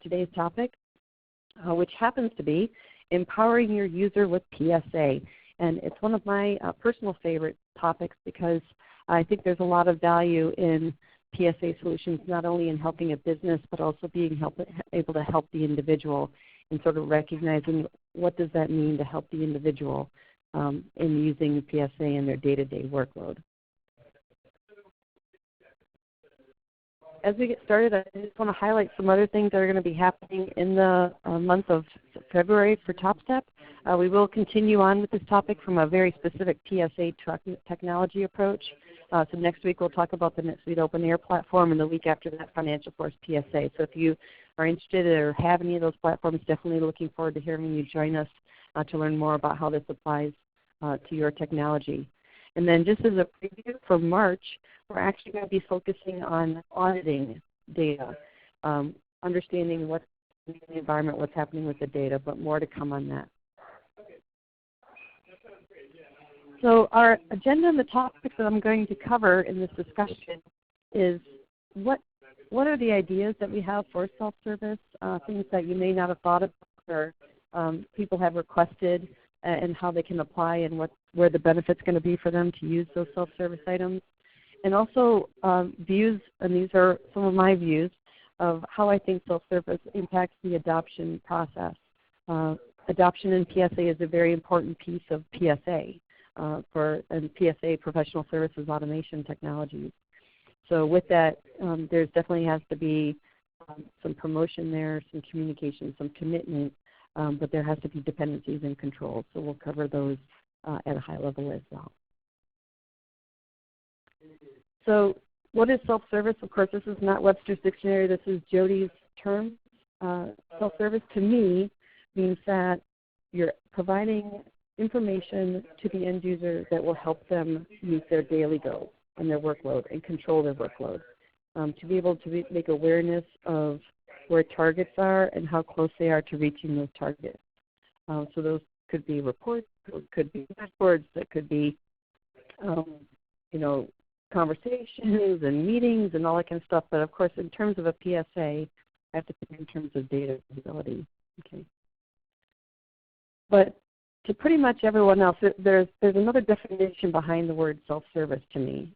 today's topic, which happens to be empowering your user with PSA. And it's one of my personal favorite topics because I think there's a lot of value in PSA solutions, not only in helping a business, but also being able to help the individual and sort of recognizing what does that mean to help the individual in using PSA in their day-to-day workload. As we get started, I just want to highlight some other things that are going to be happening in the month of February for TopStep. We will continue on with this topic from a very specific PSA technology approach. So next week we'll talk about the NetSuite OpenAir platform, and the week after that FinancialForce PSA. So if you are interested or have any of those platforms, definitely looking forward to hearing you join us to learn more about how this applies to your technology. And then just as a preview for March, we're actually going to be focusing on auditing data, understanding what's in the environment, what's happening with the data, but more to come on that. So our agenda and the topics that I'm going to cover in this discussion is what are the ideas that we have for self-service, things that you may not have thought of or people have requested, and how they can apply and where the benefit's going to be for them to use those self-service items. And also views, and these are some of my views, of how I think self-service impacts the adoption process. Adoption in PSA is a very important piece of PSA and PSA professional services automation technologies. So with that, there definitely has to be some promotion there, some communication, some commitment, but there has to be dependencies and controls. So we'll cover those at a high level as well. So what is self-service? Of course, this is not Webster's Dictionary. This is Jody's term. Self-service to me means that you're providing information to the end user that will help them meet their daily goals and their workload and control their workload. To be able to make awareness of where targets are and how close they are to reaching those targets. So those could be reports, those could be dashboards, that could be conversations and meetings and all that kind of stuff. But of course, in terms of a PSA, I have to think in terms of data visibility. Okay. But to pretty much everyone else, there's another definition behind the word self-service to me.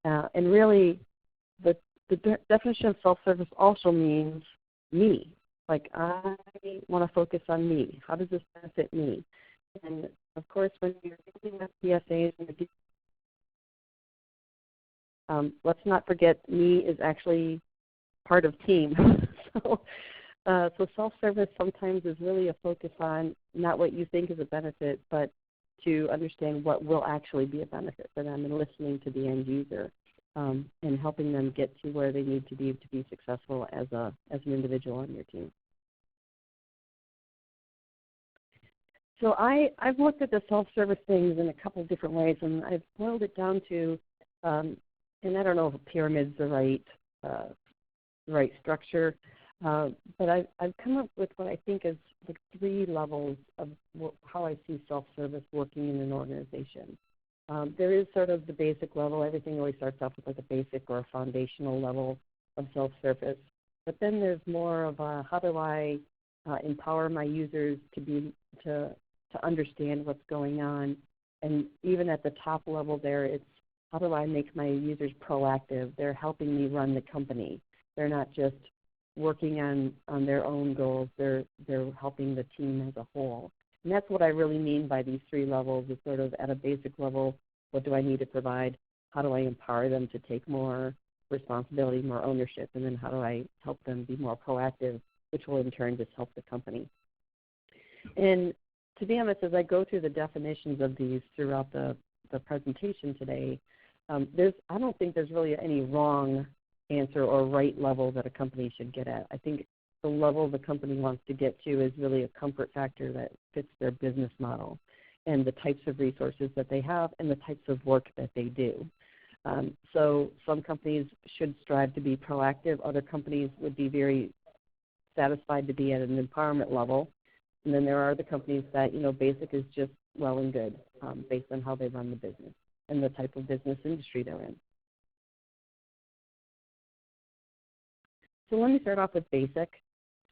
And really, the definition of self-service also means me. Like, I want to focus on me. How does this benefit me? And of course, when you're dealing with PSAs, let's not forget me is actually part of team. So self-service sometimes is really a focus on not what you think is a benefit, but to understand what will actually be a benefit for them and listening to the end user and helping them get to where they need to be successful as an individual on your team. So I've looked at the self-service things in a couple of different ways, and I've boiled it down to, and I don't know if a pyramid's the right structure, but I've come up with what I think is like 3 levels of how I see self-service working in an organization. There is sort of the basic level. Everything always starts off with like a basic or a foundational level of self-service. But then there's more of a, how do I empower my users to understand what's going on? And even at the top level there, it's how do I make my users proactive? They're helping me run the company. They're not just working on their own goals. They're helping the team as a whole. And that's what I really mean by these 3 levels, is sort of at a basic level, what do I need to provide? How do I empower them to take more responsibility, more ownership? And then how do I help them be more proactive, which will in turn just help the company? And to be honest, as I go through the definitions of these throughout the presentation today, I don't think there's really any wrong answer or right level that a company should get at. I think the level the company wants to get to is really a comfort factor that fits their business model and the types of resources that they have and the types of work that they do. So some companies should strive to be proactive. Other companies would be very satisfied to be at an empowerment level. And then there are the companies that, basic is just well and good based on how they run the business and the type of business industry they're in. So let me start off with basic.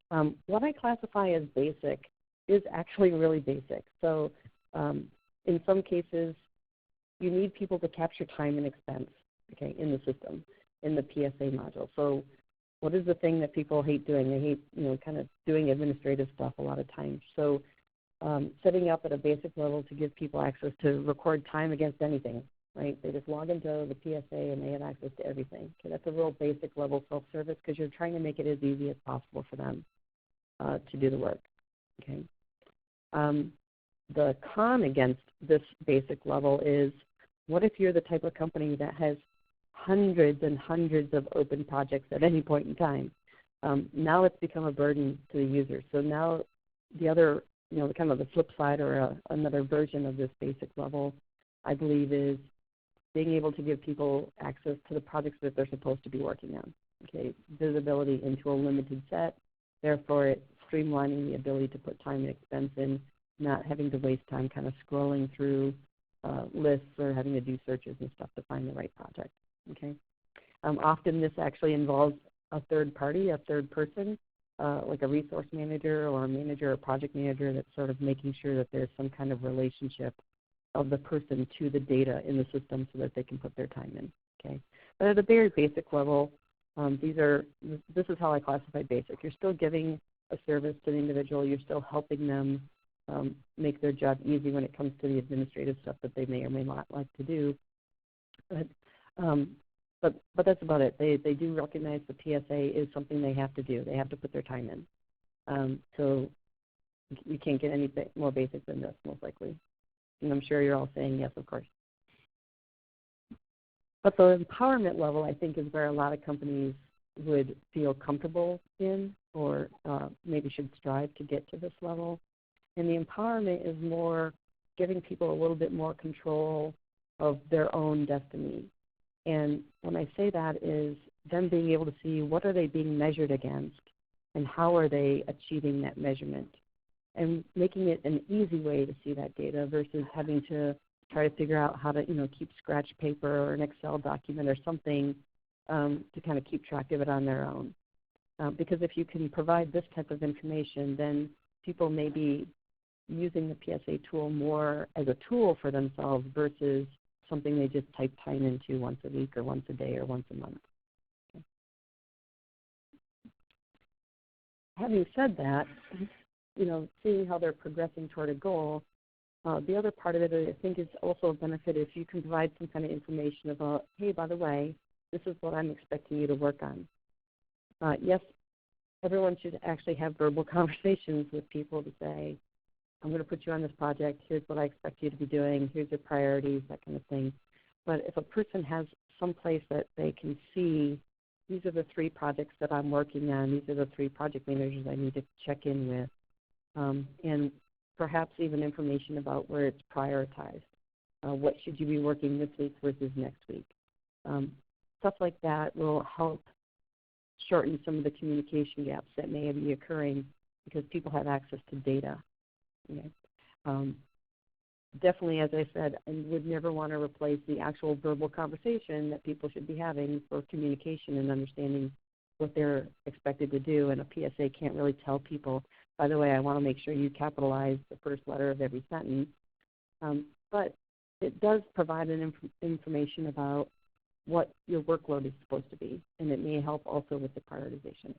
What I classify as basic is actually really basic. So in some cases, you need people to capture time and expense, okay, in the system, in the PSA module. So what is the thing that people hate doing? They hate, kind of doing administrative stuff a lot of times. So setting up at a basic level to give people access to record time against anything, right? They just log into the PSA and they have access to everything. Okay, that's a real basic level self-service because you're trying to make it as easy as possible for them to do the work, okay? The con against this basic level is, what if you're the type of company that has hundreds and hundreds of open projects at any point in time? Now it's become a burden to the user. So now the other, kind of the flip side or another version of this basic level, I believe, is being able to give people access to the projects that they're supposed to be working on. Okay, visibility into a limited set, therefore it's streamlining the ability to put time and expense in, not having to waste time kind of scrolling through lists or having to do searches and stuff to find the right project. Okay, often this actually involves a third party, a third person, like a resource manager or a manager or project manager that's sort of making sure that there's some kind of relationship of the person to the data in the system so that they can put their time in. Okay, but at a very basic level, this is how I classify basic. You're still giving a service to the individual. You're still helping them make their job easy when it comes to the administrative stuff that they may or may not like to do. But that's about it. They do recognize the PSA is something they have to do. They have to put their time in. So you can't get any more basic than this, most likely. And I'm sure you're all saying yes, of course. But the empowerment level, I think, is where a lot of companies would feel comfortable in, or maybe should strive to get to this level. And the empowerment is more giving people a little bit more control of their own destiny. And when I say that is them being able to see what are they being measured against and how are they achieving that measurement, and making it an easy way to see that data versus having to try to figure out how to keep scratch paper or an Excel document or something to kind of keep track of it on their own. Because if you can provide this type of information, then people may be using the PSA tool more as a tool for themselves versus something they just type time into once a week or once a day or once a month. Okay. Having said that, seeing how they're progressing toward a goal, the other part of it, I think, is also a benefit if you can provide some kind of information about, hey, by the way, this is what I'm expecting you to work on. Yes, everyone should actually have verbal conversations with people to say, I'm going to put you on this project, here's what I expect you to be doing, here's your priorities, that kind of thing. But if a person has some place that they can see, these are the 3 projects that I'm working on, these are the 3 project managers I need to check in with, and perhaps even information about where it's prioritized. What should you be working this week versus next week? Stuff like that will help shorten some of the communication gaps that may be occurring because people have access to data. Okay. Definitely, as I said, I would never want to replace the actual verbal conversation that people should be having for communication and understanding what they're expected to do. And a PSA can't really tell people, by the way, I want to make sure you capitalize the first letter of every sentence. But it does provide information about what your workload is supposed to be, and it may help also with the prioritization.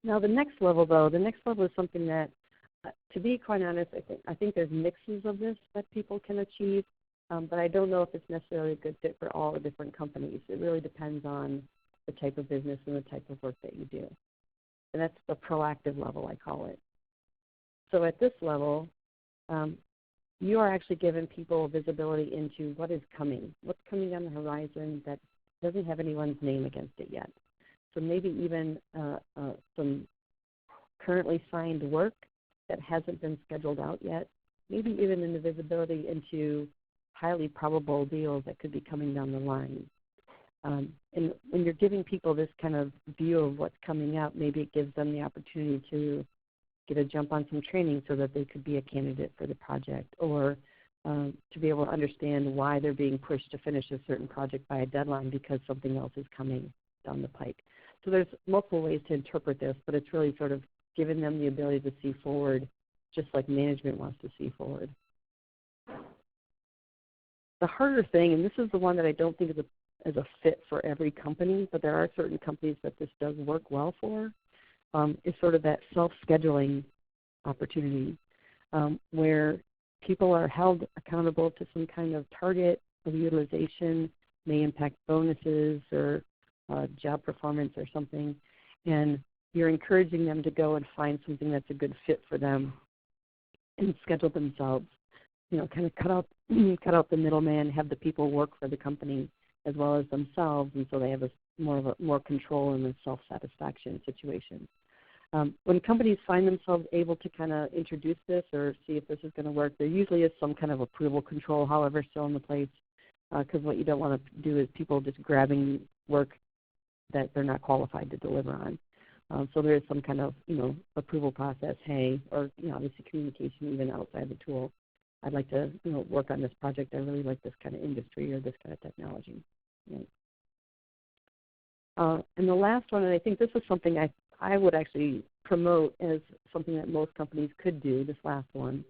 Now the next level, though, is something that, to be quite honest, I think there's mixes of this that people can achieve, but I don't know if it's necessarily a good fit for all the different companies. It really depends on the type of business and the type of work that you do. And that's the proactive level, I call it. So at this level, you are actually giving people visibility into what's coming on the horizon that doesn't have anyone's name against it yet. So maybe even some currently signed work that hasn't been scheduled out yet, maybe even in the visibility into highly probable deals that could be coming down the line. And when you're giving people this kind of view of what's coming up, maybe it gives them the opportunity to get a jump on some training so that they could be a candidate for the project, or to be able to understand why they're being pushed to finish a certain project by a deadline because something else is coming down the pike. So there's multiple ways to interpret this, but it's really sort of giving them the ability to see forward just like management wants to see forward. The harder thing, and this is the one that I don't think is a fit for every company, but there are certain companies that this does work well for, is sort of that self-scheduling opportunity where people are held accountable to some kind of target of utilization, may impact bonuses or job performance or something, and you're encouraging them to go and find something that's a good fit for them and schedule themselves. You know, kind of cut out the middleman, have the people work for the company as well as themselves, and so they have more control in a self-satisfaction situation. When companies find themselves able to kind of introduce this or see if this is going to work, there usually is some kind of approval control, however, still in the place, because what you don't want to do is people just grabbing work that they're not qualified to deliver on. So there is some kind of, approval process, hey, or, obviously communication even outside the tool. I'd like to, work on this project. I really like this kind of industry or this kind of technology. Right. And the last one, and I think this is something I would actually promote as something that most companies could do, this last one,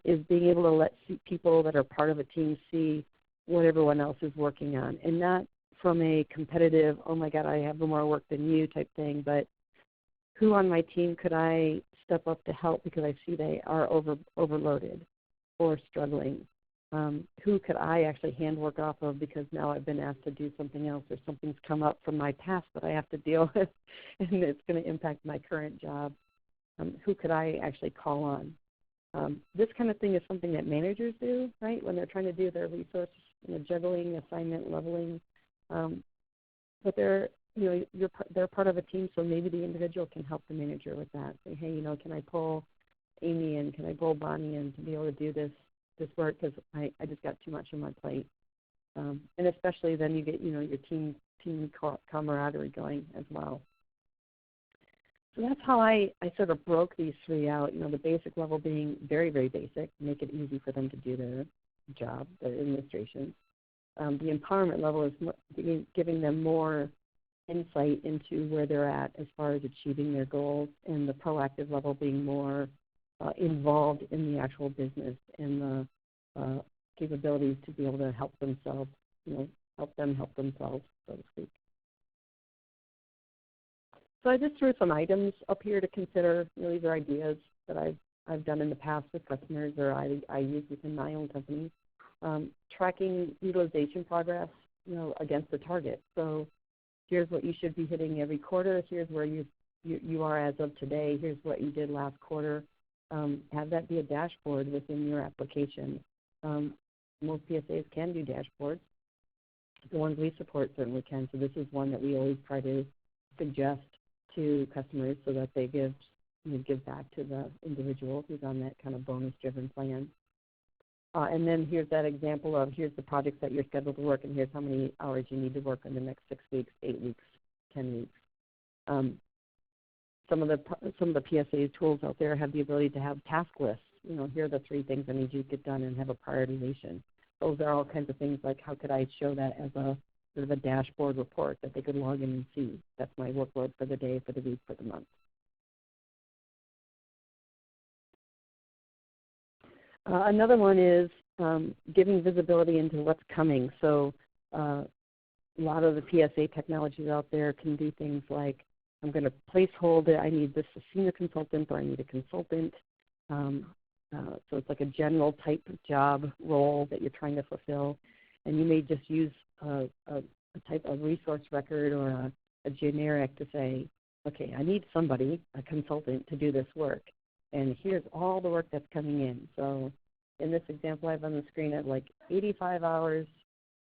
is being able to let people that are part of a team see what everyone else is working on, and not from a competitive, oh my God, I have more work than you type thing, but who on my team could I step up to help because I see they are overloaded or struggling? Who could I actually hand work off of because now I've been asked to do something else or something's come up from my past that I have to deal with and it's going to impact my current job? Who could I actually call on? This kind of thing is something that managers do, right, when they're trying to do their resource juggling, assignment, leveling. But they're part of a team, so maybe the individual can help the manager with that. Say, hey, can I pull Amy in? Can I pull Bonnie in to be able to do this work because I just got too much on my plate? And especially then you get your team camaraderie going as well. So that's how I sort of broke these three out. The basic level being very, very basic, make it easy for them to do their job, their administration. The empowerment level is giving them more insight into where they're at as far as achieving their goals, and the proactive level being more involved in the actual business and the capabilities to be able to help themselves, help them help themselves, so to speak. So I just threw some items up here to consider. These are ideas that I've done in the past with customers or I use within my own company. Tracking utilization progress, against the target. So here's what you should be hitting every quarter. Here's where you are as of today. Here's what you did last quarter. Have that be a dashboard within your application. Most PSAs can do dashboards. The ones we support certainly can. So this is one that we always try to suggest to customers so that they give back to the individual who's on that kind of bonus-driven plan. And then here's that example of here's the projects that you're scheduled to work, and here's how many hours you need to work in the next 6 weeks, 8 weeks, 10 weeks. Some of the PSA tools out there have the ability to have task lists. Here are the 3 things I need you to get done, and have a prioritization. Those are all kinds of things like how could I show that as a sort of a dashboard report that they could log in and see. That's my workload for the day, for the week, for the month. Another one is giving visibility into what's coming. So a lot of the PSA technologies out there can do things like I'm going to placeholder, I need this senior consultant or I need a consultant. So it's like a general type of job role that you're trying to fulfill. And you may just use a type of resource record or a generic to say, okay, I need somebody, a consultant, to do this work. And here's all the work that's coming in. So in this example I have on the screen, I have like 85 hours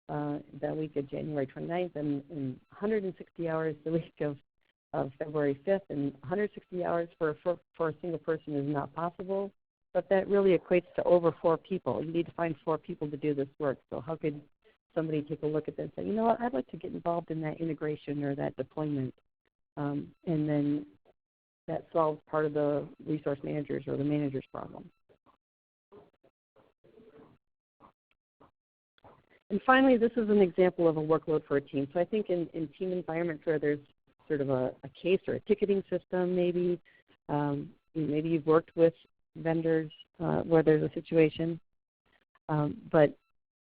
that week of January 29th and 160 hours the week of February 5th. And 160 hours for a single person is not possible, but that really equates to over 4 people. You need to find 4 people to do this work. So how could somebody take a look at this and say, you know what, I'd like to get involved in that integration or that deployment, and then that solves part of the resource managers or the manager's problem. And finally, this is an example of a workload for a team. So I think in team environments where there's sort of a case or a ticketing system maybe. Maybe you've worked with vendors where there's a situation. But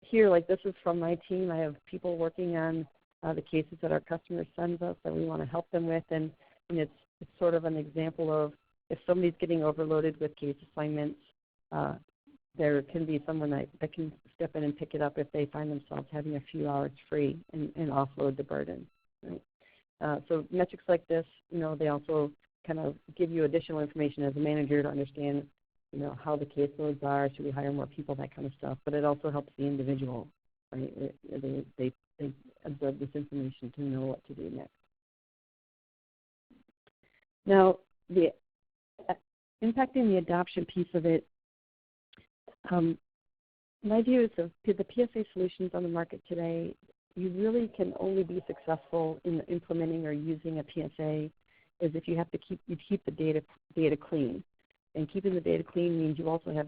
here, like this is from my team. I have people working on the cases that our customers send us that we want to help them with. And it's sort of an example of if somebody's getting overloaded with case assignments, there can be someone that can step in and pick it up if they find themselves having a few hours free and offload the burden. Right? So metrics like this, they also kind of give you additional information as a manager to understand, how the caseloads are, should we hire more people, that kind of stuff. But it also helps the individual, right? They absorb this information to know what to do next. Now, the impacting the adoption piece of it, my view is of the PSA solutions on the market today, you really can only be successful in implementing or using a PSA is if you keep the data clean. And keeping the data clean means you also have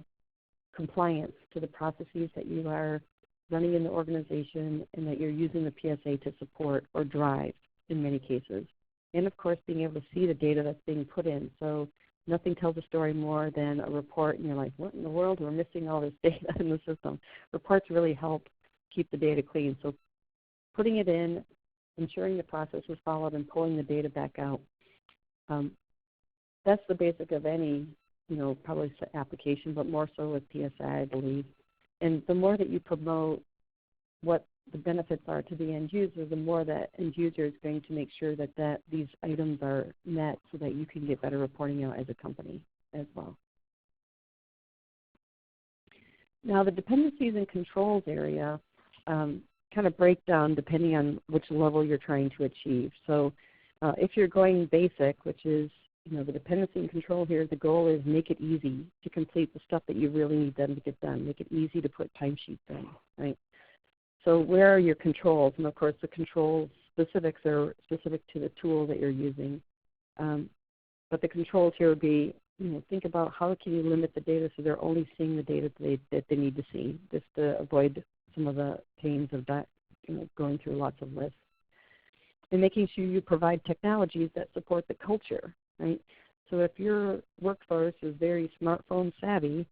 compliance to the processes that you are running in the organization and that you're using the PSA to support or drive in many cases. And of course, being able to see the data that's being put in. So nothing tells a story more than a report and you're like, what in the world? We're missing all this data in the system. Reports really help keep the data clean. So putting it in, ensuring the process is followed, and pulling the data back out. That's the basic of any, probably application, but more so with PSA, I believe. And the more that you promote what the benefits are to the end user, the more that end user is going to make sure that these items are met so that you can get better reporting out as a company as well. Now the dependencies and controls area kind of break down depending on which level you're trying to achieve. So if you're going basic, which is the dependency and control here, the goal is make it easy to complete the stuff that you really need them to get done. Make it easy to put timesheets in, right? So where are your controls? And of course the control specifics are specific to the tool that you're using. But the controls here would be, think about how can you limit the data so they're only seeing the data that they need to see, just to avoid some of the pains of that, going through lots of lists. And making sure you provide technologies that support the culture, right? So if your workforce is very smartphone savvy,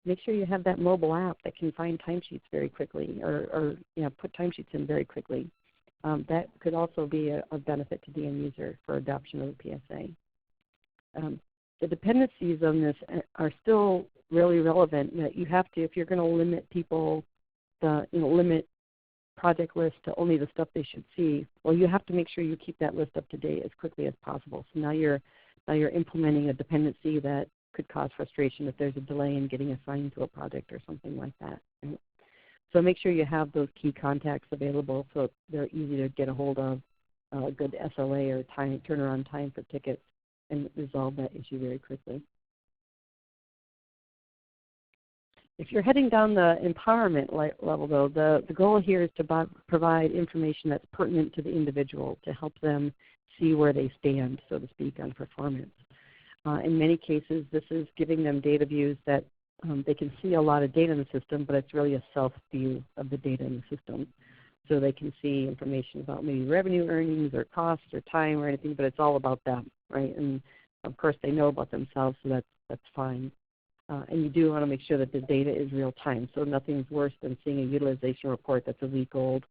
make sure you have that mobile app that can find timesheets very quickly or put timesheets in very quickly. That could also be a benefit to the end user for adoption of the PSA. The dependencies on this are still really relevant. That you have to, if you're going to limit people, limit project list to only the stuff they should see, well, you have to make sure you keep that list up to date as quickly as possible. So now you're implementing a dependency that could cause frustration if there's a delay in getting assigned to a project or something like that. Right? So make sure you have those key contacts available so they're easy to get a hold of, a good SLA or turnaround time for tickets, and resolve that issue very quickly. If you're heading down the empowerment level, though, the goal here is to provide information that's pertinent to the individual to help them see where they stand, so to speak, on performance. In many cases, this is giving them data views that they can see a lot of data in the system, but it's really a self-view of the data in the system. So they can see information about maybe revenue earnings or costs or time or anything, but it's all about them, right? And of course, they know about themselves, so that's fine. And you do want to make sure that the data is real time. So nothing's worse than seeing a utilization report that's a week old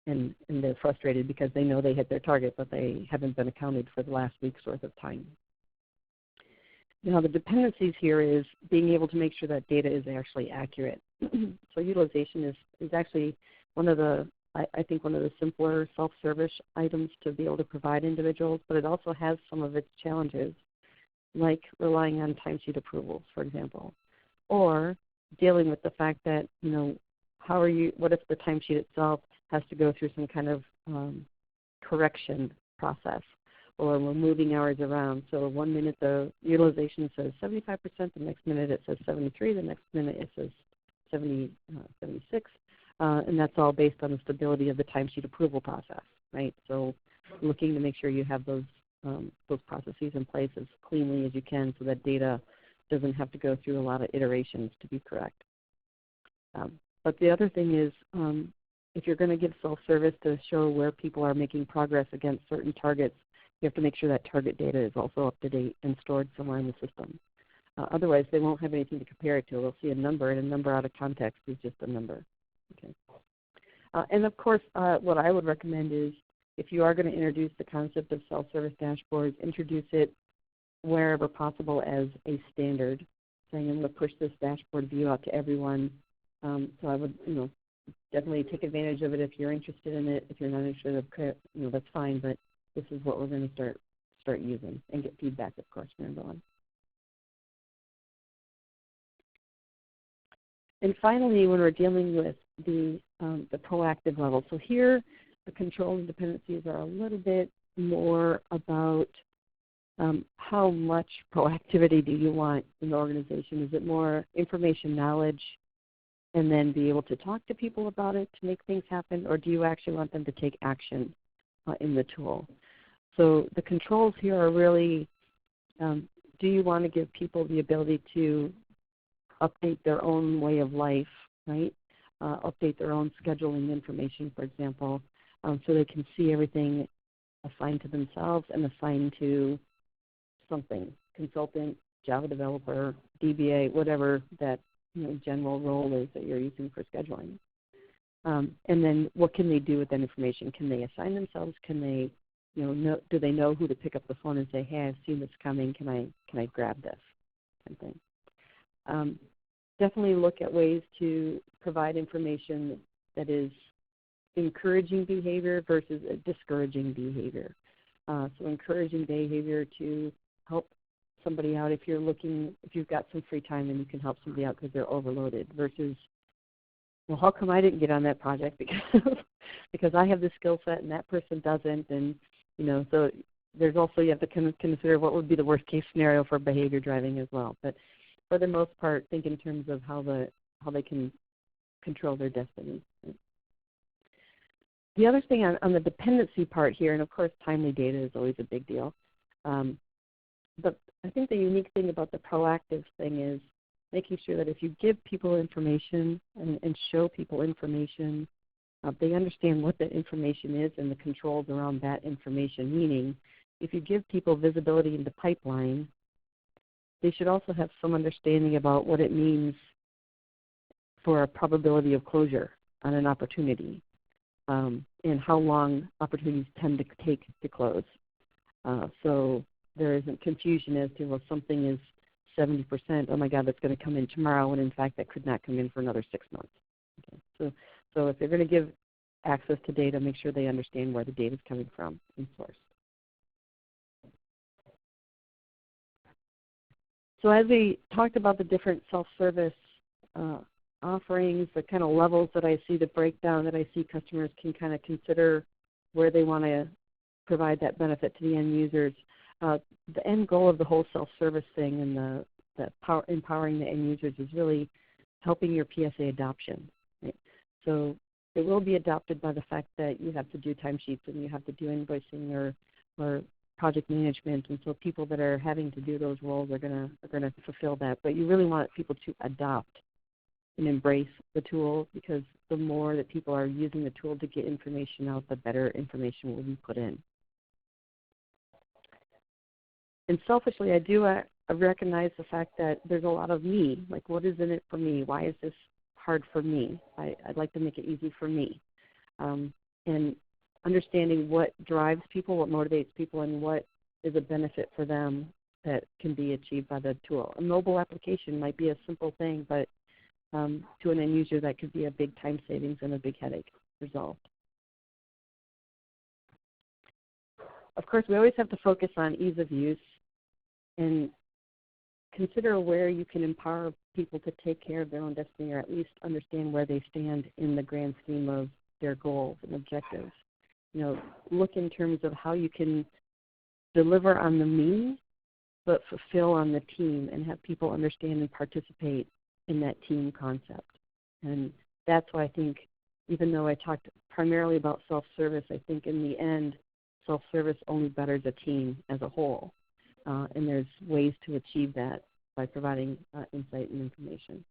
and they're frustrated because they know they hit their target, but they haven't been accounted for the last week's worth of time. Now the dependencies here is being able to make sure that data is actually accurate. So utilization is actually one of the, I think, one of the simpler self-service items to be able to provide individuals, but it also has some of its challenges, like relying on timesheet approvals, for example, or dealing with the fact that, what if the timesheet itself has to go through some kind of correction process, or we're moving hours around. So 1 minute the utilization says 75%, the next minute it says 73, the next minute it says 76, and that's all based on the stability of the timesheet approval process, right? So looking to make sure you have those processes in place as cleanly as you can so that data doesn't have to go through a lot of iterations to be correct. But the other thing is, if you're going to give self-service to show where people are making progress against certain targets, you have to make sure that target data is also up to date and stored somewhere in the system. Otherwise, they won't have anything to compare it to. They'll see a number, and a number out of context is just a number. Okay. And of course, what I would recommend is if you are going to introduce the concept of self-service dashboards, introduce it wherever possible as a standard, saying I'm going to push this dashboard view out to everyone. So I would, definitely take advantage of it if you're interested in it. If you're not interested, that's fine. But this is what we're going to start using, and get feedback, of course, from everyone. And finally, when we're dealing with the proactive level, so here the control and dependencies are a little bit more about how much proactivity do you want in the organization? Is it more information knowledge and then be able to talk to people about it to make things happen, or do you actually want them to take action in the tool? So the controls here are really, do you want to give people the ability to update their own way of life, right? Update their own scheduling information, for example, so they can see everything assigned to themselves and assigned to something, consultant, Java developer, DBA, whatever that general role is that you're using for scheduling. And then what can they do with that information? Can they assign themselves? Can they, do they know who to pick up the phone and say, hey, I've seen this coming, can I grab this kind of thing? Definitely look at ways to provide information that is encouraging behavior versus discouraging behavior. So encouraging behavior to help somebody out if you've got some free time and you can help somebody out because they're overloaded, versus, well, how come I didn't get on that project because I have this skill set and that person doesn't, and so there's also, you have to consider what would be the worst case scenario for behavior driving as well. But for the most part, think in terms of how they can control their destiny. The other thing on the dependency part here, and of course timely data is always a big deal, but I think the unique thing about the proactive thing is making sure that if you give people information and show people information, they understand what that information is and the controls around that information. Meaning, if you give people visibility into pipeline, they should also have some understanding about what it means for a probability of closure on an opportunity, and how long opportunities tend to take to close. So there isn't confusion as to, well, something is 70%, oh my God, that's going to come in tomorrow, when in fact that could not come in for another 6 months. Okay. So if they're going to give access to data, make sure they understand where the data is coming from in source. So as we talked about the different self-service offerings, the kind of levels that I see, the breakdown that I see customers can kind of consider where they want to provide that benefit to the end users. The end goal of the whole self-service thing and empowering the end users is really helping your PSA adoption. Right? So it will be adopted by the fact that you have to do timesheets and you have to do invoicing or project management, and so people that are having to do those roles are going to fulfill that. But you really want people to adopt and embrace the tool, because the more that people are using the tool to get information out, the better information will be put in. And selfishly, I do recognize the fact that there's a lot of me. Like, what is in it for me? Why is this hard for me? I'd like to make it easy for me. And understanding what drives people, what motivates people, and what is a benefit for them that can be achieved by the tool. A mobile application might be a simple thing, but to an end user, that could be a big time savings and a big headache resolved. Of course, we always have to focus on ease of use and consider where you can empower people to take care of their own destiny, or at least understand where they stand in the grand scheme of their goals and objectives. Look in terms of how you can deliver on the me, but fulfill on the team, and have people understand and participate in that team concept. And that's why I think, even though I talked primarily about self-service, I think in the end, self-service only betters a team as a whole. And there's ways to achieve that by providing insight and information.